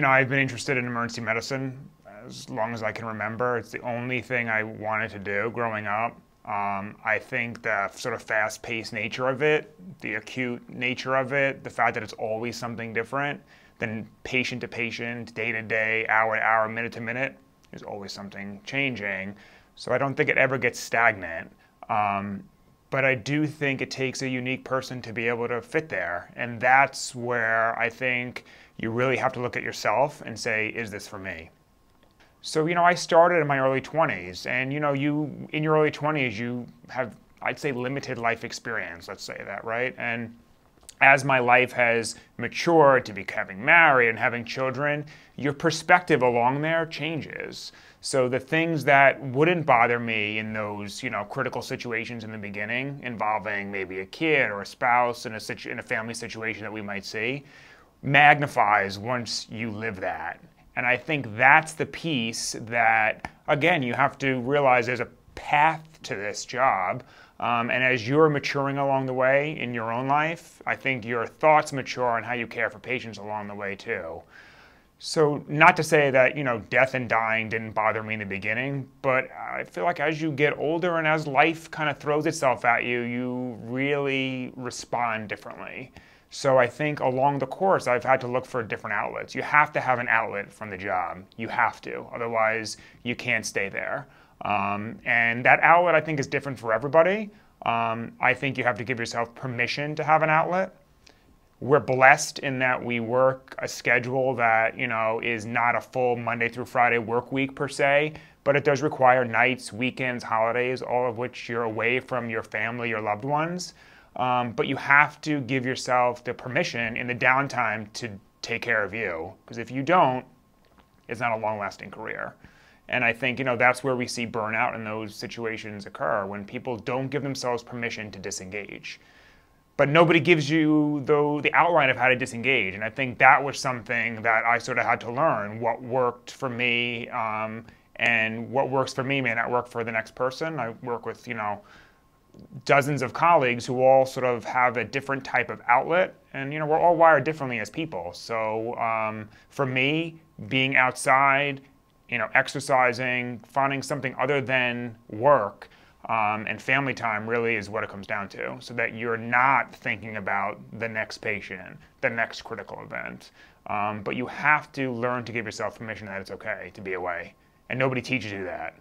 I've been interested in emergency medicine as long as I can remember. It's the only thing I wanted to do growing up. I think the sort of fast-paced nature of it, the acute nature of it, the fact that it's always something different than patient to patient, day to day, hour to hour, minute to minute, there's always something changing. So I don't think it ever gets stagnant. But I do think it takes a unique person to be able to fit there. And that's where I think you really have to look at yourself and say, is this for me? So, I started in my early 20s, and, in your early 20s, you have, I'd say, limited life experience, let's say that, right? And as my life has matured to becoming married and having children, your perspective along there changes. So the things that wouldn't bother me in those, critical situations in the beginning, involving maybe a kid or a spouse in a family situation that we might see, magnifies once you live that. And I think that's the piece that, again, you have to realize there's a path to this job. And as you're maturing along the way in your own life, I think your thoughts mature on how you care for patients along the way too. So not to say that, death and dying didn't bother me in the beginning, but I feel like as you get older and as life kind of throws itself at you, you really respond differently. So I think along the course, I've had to look for different outlets. You have to have an outlet from the job. You have to. Otherwise, you can't stay there. And that outlet, I think, is different for everybody. I think you have to give yourself permission to have an outlet. We're blessed in that we work a schedule that, is not a full Monday through Friday work week per se, but it does require nights, weekends, holidays, all of which you're away from your family, your loved ones. But you have to give yourself the permission in the downtime to take care of you. Because if you don't, it's not a long-lasting career. And I think, that's where we see burnout in those situations occur, when people don't give themselves permission to disengage. But nobody gives you the outline of how to disengage. And I think that was something that I sort of had to learn. What worked for me and what works for me may not work for the next person. I work with, dozens of colleagues who all sort of have a different type of outlet, and we're all wired differently as people. So for me, being outside, exercising, finding something other than work and family time really is what it comes down to, so that you're not thinking about the next patient, the next critical event. But you have to learn to give yourself permission that it's okay to be away, and nobody teaches you that.